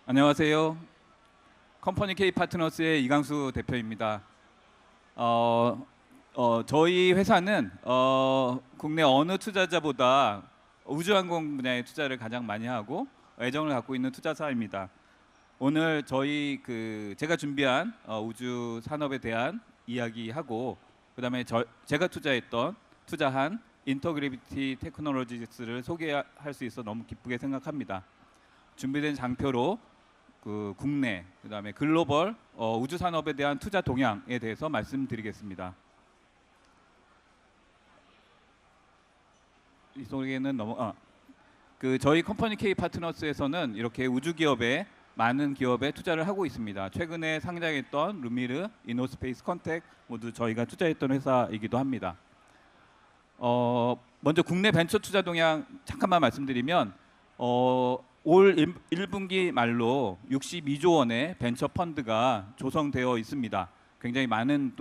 안녕하세요. 컴퍼니 K 파트너스의 이강수 대표입니다. 저희 회사는 국내 어느 투자자보다 우주항공 분야의 투자를 가장 많이 하고 애정을 갖고 있는 투자사입니다. 오늘 제가 준비한 우주 산업에 대한 이야기하고 그다음에 제가 투자한 인터그래비티 테크놀로지스를 소개할 수 있어 너무 기쁘게 생각합니다. 준비된 장표로 국내 그다음에 글로벌 우주 산업에 대한 투자 동향에 대해서 말씀드리겠습니다. 이 속에는 저희 컴퍼니 K 파트너스에서는 이렇게 우주 기업에 많은 기업에 투자를 하고 있습니다. 최근에 상장했던 루미르, 이노스페이스, 컨텍 모두 저희가 투자했던 회사이기도 합니다. 먼저 국내 벤처 투자 동향 잠깐만 말씀드리면 올 1분기 말로 62조 원의 벤처 펀드가 조성되어 있습니다. 굉장히 많은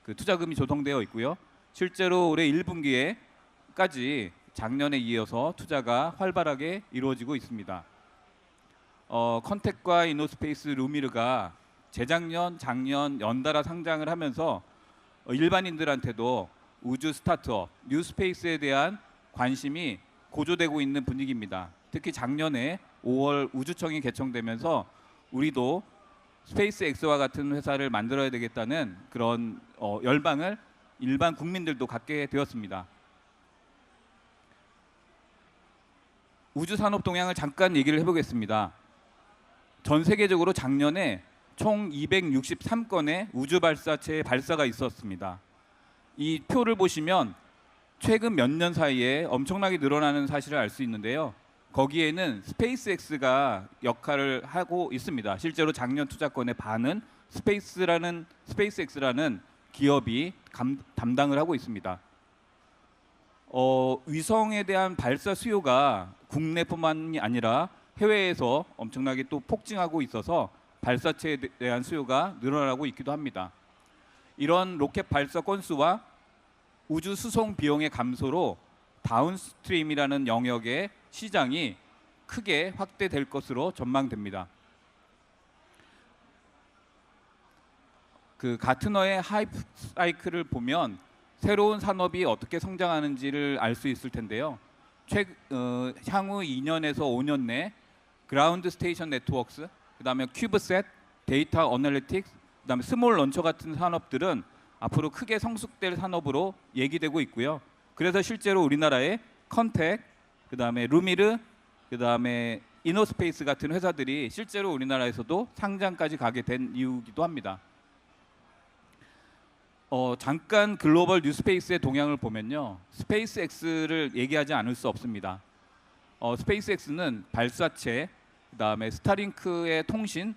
투자금이 조성되어 있고요. 실제로 올해 1분기에까지 작년에 이어서 투자가 활발하게 이루어지고 있습니다. 컨텍과 이노스페이스, 루미르가 재작년, 작년 연달아 상장을 하면서 일반인들한테도 우주 스타트업, 뉴스페이스에 대한 관심이 고조되고 있는 분위기입니다. 특히 작년에 5월 우주청이 개청되면서 우리도 스페이스X와 같은 회사를 만들어야 되겠다는 그런 열망을 일반 국민들도 갖게 되었습니다. 우주 산업 동향을 잠깐 얘기를 해보겠습니다. 전 세계적으로 작년에 총 263건의 우주 발사체의 발사가 있었습니다. 이 표를 보시면 최근 몇 년 사이에 엄청나게 늘어나는 사실을 알 수 있는데요. 거기에는 스페이스X가 역할을 하고 있습니다. 실제로 작년 투자권의 반은 스페이스X라는 기업이 담당을 하고 있습니다. 위성에 대한 발사 수요가 국내뿐만이 아니라 해외에서 엄청나게 또 폭증하고 있어서 발사체에 대한 수요가 늘어나고 있기도 합니다. 이런 로켓 발사 건수와 우주 수송 비용의 감소로 다운스트림이라는 영역의 시장이 크게 확대될 것으로 전망됩니다. 가트너의 하이프 사이클을 보면 새로운 산업이 어떻게 성장하는지를 알 수 있을 텐데요. 향후 2년에서 5년 내 그라운드 스테이션 네트워크스, 그다음에 큐브셋, 데이터 어널리틱스, 그다음에 스몰 런처 같은 산업들은 앞으로 크게 성숙될 산업으로 얘기되고 있고요. 그래서 실제로 우리나라의 컨텍, 그다음에 루미르, 그다음에 이노스페이스 같은 회사들이 실제로 우리나라에서도 상장까지 가게 된 이유이기도 합니다. 잠깐 글로벌 뉴스페이스의 동향을 보면요. 스페이스X를 얘기하지 않을 수 없습니다. 스페이스X는 발사체, 그다음에 스타링크의 통신,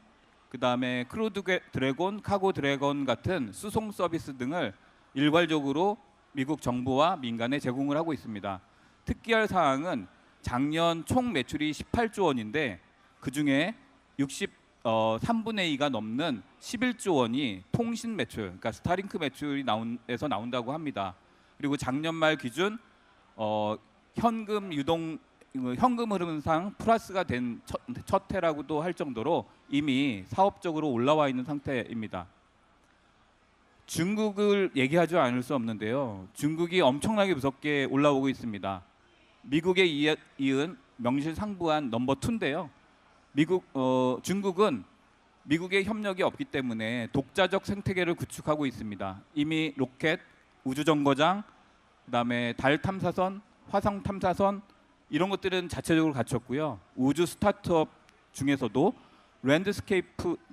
그다음에 크루 드래곤, 카고 드래곤 같은 수송 서비스 등을 일괄적으로 미국 정부와 민간에 제공을 하고 있습니다. 특기할 사항은 작년 총 매출이 18조 원인데 그중에 3분의 2가 넘는 11조 원이 통신 매출, 그러니까 스타링크 매출이 나온다고 합니다. 그리고 작년 말 기준 현금 흐름상 플러스가 된 첫 해라고도 할 정도로 이미 사업적으로 올라와 있는 상태입니다. 중국을 얘기하지 않을 수 없는데요. 중국이 엄청나게 무섭게 올라오고 있습니다. 미국에 이은 명실상부한 넘버 2인데요. 중국은 미국의 협력이 없기 때문에 독자적 생태계를 구축하고 있습니다. 이미 로켓, 우주정거장, 그다음에 달 탐사선, 화성 탐사선 이런 것들은 자체적으로 갖췄고요. 우주 스타트업 중에서도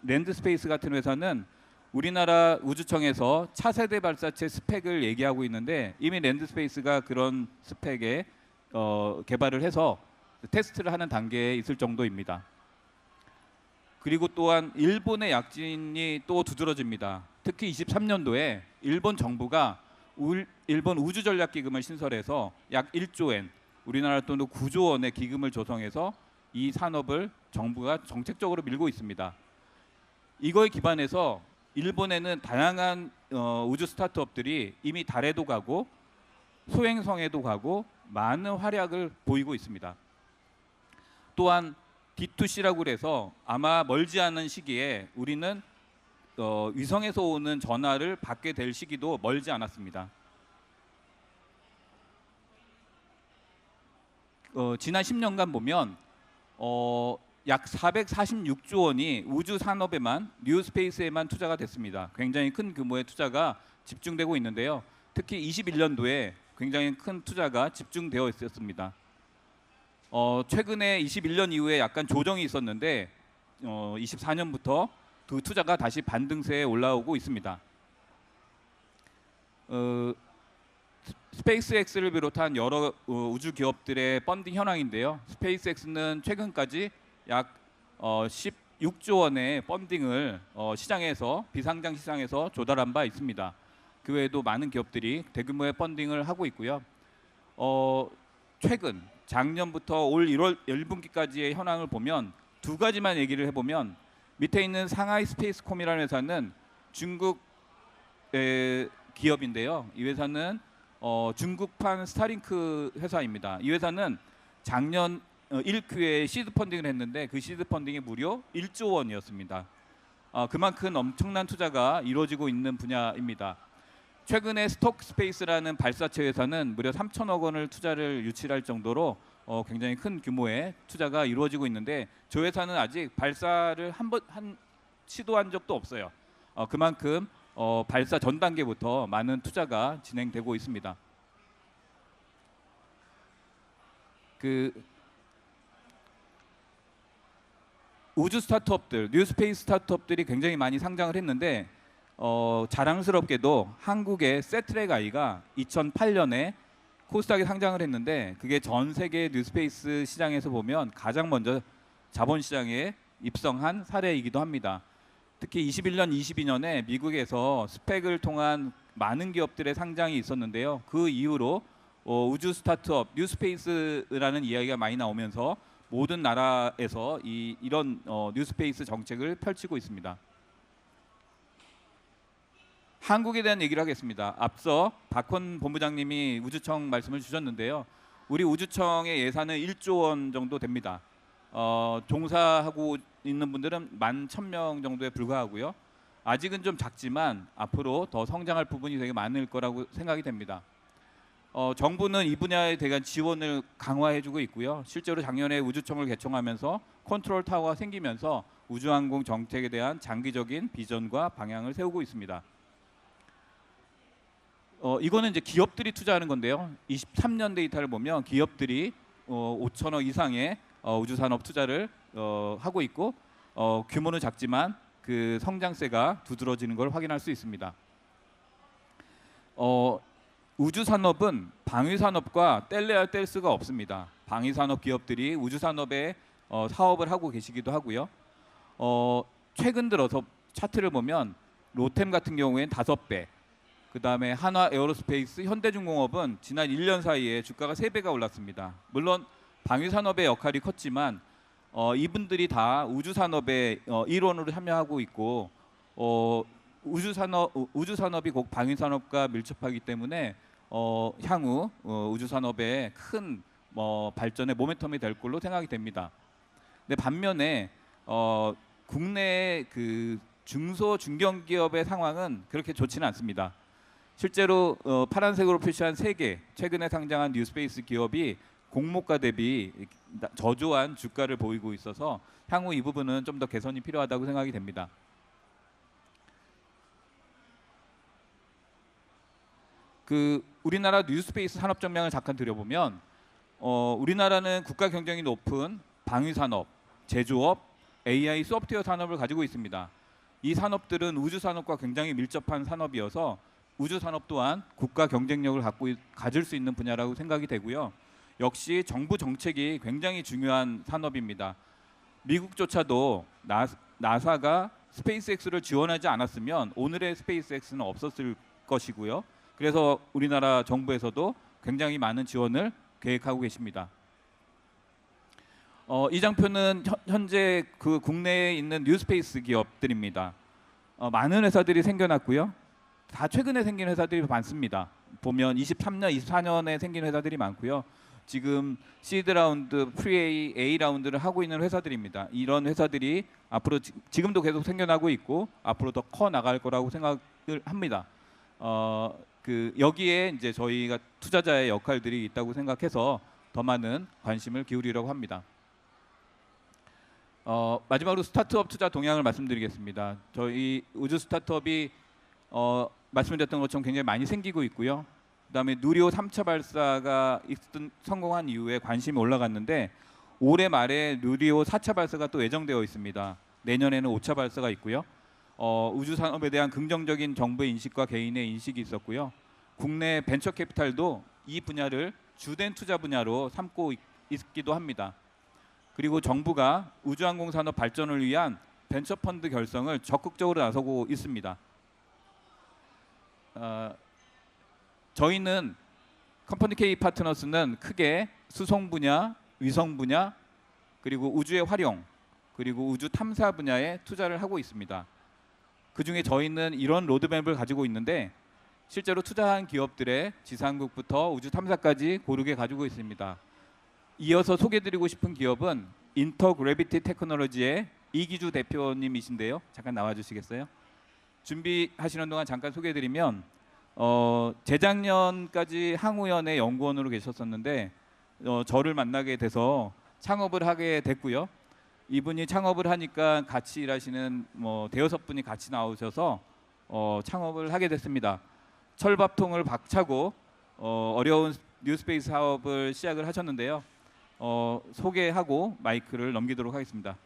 랜드스페이스 같은 회사는 우리나라 우주청에서 차세대 발사체 스펙을 얘기하고 있는데 이미 랜드스페이스가 그런 스펙에 개발을 해서 테스트를 하는 단계에 있을 정도입니다. 그리고 또한 일본의 약진이 또 두드러집니다. 특히 23년도에 일본 정부가 일본 우주전략기금을 신설해서 약 1조 엔, 우리나라 돈으로 9조 원의 기금을 조성해서 이 산업을 정부가 정책적으로 밀고 있습니다. 이거에 기반해서 일본에는 다양한 우주 스타트업들이 이미 달에도 가고 소행성에도 가고 많은 활약을 보이고 있습니다. 또한 D2C라고 그래서 아마 멀지 않은 시기에 우리는 위성에서 오는 전화를 받게 될 시기도 멀지 않았습니다. 지난 10년간 보면 약 446조 원이 우주 산업에만 뉴스페이스에만 투자가 됐습니다. 굉장히 큰 규모의 투자가 집중되고 있는데요. 특히 21년도에 굉장히 큰 투자가 집중되어 있었습니다. 최근에 21년 이후에 약간 조정이 있었는데 24년부터 그 투자가 다시 반등세에 올라오고 있습니다. 스페이스X를 비롯한 여러 우주 기업들의 펀딩 현황인데요. 스페이스X는 최근까지 약 16조 원의 펀딩을 시장에서 비상장 시장에서 조달한 바 있습니다. 그 외에도 많은 기업들이 대규모의 펀딩을 하고 있고요. 최근 작년부터 올 1월 1분기까지의 현황을 보면 두 가지만 얘기를 해보면 밑에 있는 상하이 스페이스콤이라는 회사는 중국의 기업인데요. 이 회사는 중국판 스타링크 회사입니다. 이 회사는 작년 1Q에 시드 펀딩을 했는데 그 시드 펀딩이 무려 1조 원이었습니다. 그만큼 엄청난 투자가 이루어지고 있는 분야입니다. 최근에 스톡스페이스라는 발사체 회사는 무려 3천억 원을 투자를 유치할 정도로 굉장히 큰 규모의 투자가 이루어지고 있는데 저 회사는 아직 발사를 한 시도한 적도 없어요. 그만큼 발사 전 단계부터 많은 투자가 진행되고 있습니다. 우주 스타트업들, 뉴스페이스 스타트업들이 굉장히 많이 상장을 했는데 자랑스럽게도 한국의 세트랙 아이가 2008년에 코스닥에 상장을 했는데 그게 전 세계 뉴스페이스 시장에서 보면 가장 먼저 자본시장에 입성한 사례이기도 합니다. 특히 21년, 22년에 미국에서 스펙을 통한 많은 기업들의 상장이 있었는데요. 그 이후로 우주 스타트업, 뉴스페이스라는 이야기가 많이 나오면서 모든 나라에서 이런 뉴스페이스 정책을 펼치고 있습니다. 한국에 대한 얘기를 하겠습니다. 앞서 박헌 본부장님이 우주청 말씀을 주셨는데요. 우리 우주청의 예산은 1조 원 정도 됩니다. 종사하고 있는 분들은 11,000명 정도에 불과하고요. 아직은 좀 작지만 앞으로 더 성장할 부분이 되게 많을 거라고 생각이 됩니다. 정부는 이 분야에 대한 지원을 강화해주고 있고요. 실제로 작년에 우주청을 개청하면서 컨트롤 타워가 생기면서 우주항공 정책에 대한 장기적인 비전과 방향을 세우고 있습니다. 이거는 이제 기업들이 투자하는 건데요. 23년 데이터를 보면 기업들이 5천억 이상의 우주산업 투자를 하고 있고 규모는 작지만 그 성장세가 두드러지는 걸 확인할 수 있습니다. 우주산업은 방위산업과 뗄래야 뗄 수가 없습니다. 방위산업 기업들이 우주산업에 사업을 하고 계시기도 하고요. 최근 들어서 차트를 보면 로템 같은 경우에는 5배, 그 다음에 한화 에어로스페이스, 현대중공업은 지난 1년 사이에 주가가 3배가 올랐습니다. 물론 방위산업의 역할이 컸지만 이분들이 다 우주산업의 일원으로 참여하고 있고 우주산업이 곧 방위산업과 밀접하기 때문에 향후 우주산업의 큰 발전의 모멘텀이 될 걸로 생각이 됩니다. 근데 반면에 국내의 그 중소 중견기업의 상황은 그렇게 좋지는 않습니다. 실제로 파란색으로 표시한 3개 최근에 상장한 뉴스페이스 기업이 공모가 대비 저조한 주가를 보이고 있어서 향후 이 부분은 좀 더 개선이 필요하다고 생각이 됩니다. 우리나라 뉴스페이스 산업 전망을 잠깐 들여보면 우리나라는 국가 경쟁이 높은 방위산업, 제조업, AI 소프트웨어 산업을 가지고 있습니다. 이 산업들은 우주 산업과 굉장히 밀접한 산업이어서 우주 산업 또한 국가 경쟁력을 가질 수 있는 분야라고 생각이 되고요. 역시 정부 정책이 굉장히 중요한 산업입니다. 미국조차도 나사가 스페이스X를 지원하지 않았으면 오늘의 스페이스X는 없었을 것이고요. 그래서 우리나라 정부에서도 굉장히 많은 지원을 계획하고 계십니다. 이 장표는 현재 그 국내에 있는 뉴스페이스 기업들입니다. 많은 회사들이 생겨났고요. 다 최근에 생긴 회사들이 많습니다. 보면 23년, 24년에 생긴 회사들이 많고요. 지금 시드 라운드, 프리 A 라운드를 하고 있는 회사들입니다. 이런 회사들이 앞으로 지금도 계속 생겨나고 있고 앞으로 더 커 나갈 거라고 생각을 합니다. 여기에 이제 저희가 투자자의 역할들이 있다고 생각해서 더 많은 관심을 기울이려고 합니다. 마지막으로 스타트업 투자 동향을 말씀드리겠습니다. 저희 우주 스타트업이 말씀드렸던 것처럼 굉장히 많이 생기고 있고요. 그다음에 누리호 3차 발사가 성공한 이후에 관심이 올라갔는데 올해 말에 누리호 4차 발사가 또 예정되어 있습니다. 내년에는 5차 발사가 있고요. 우주 산업에 대한 긍정적인 정부의 인식과 개인의 인식이 있었고요. 국내 벤처 캐피탈도 이 분야를 주된 투자 분야로 삼고 있기도 합니다. 그리고 정부가 우주항공 산업 발전을 위한 벤처 펀드 결성을 적극적으로 나서고 있습니다. 저희는 컴퍼니 K 파트너스는 크게 수송 분야, 위성 분야, 그리고 우주의 활용, 그리고 우주 탐사 분야에 투자를 하고 있습니다. 그중에 저희는 이런 로드맵을 가지고 있는데 실제로 투자한 기업들의 지상국부터 우주 탐사까지 고르게 가지고 있습니다. 이어서 소개드리고 싶은 기업은 인터그래비티 테크놀로지의 이기주 대표님이신데요. 잠깐 나와주시겠어요? 준비하시는 동안 잠깐 소개해드리면 재작년까지 항우연의 연구원으로 계셨었는데 저를 만나게 돼서 창업을 하게 됐고요. 이분이 창업을 하니까 같이 일하시는 대여섯 분이 같이 나오셔서 창업을 하게 됐습니다. 철밥통을 박차고 어려운 뉴스페이스 사업을 시작을 하셨는데요. 소개하고 마이크를 넘기도록 하겠습니다.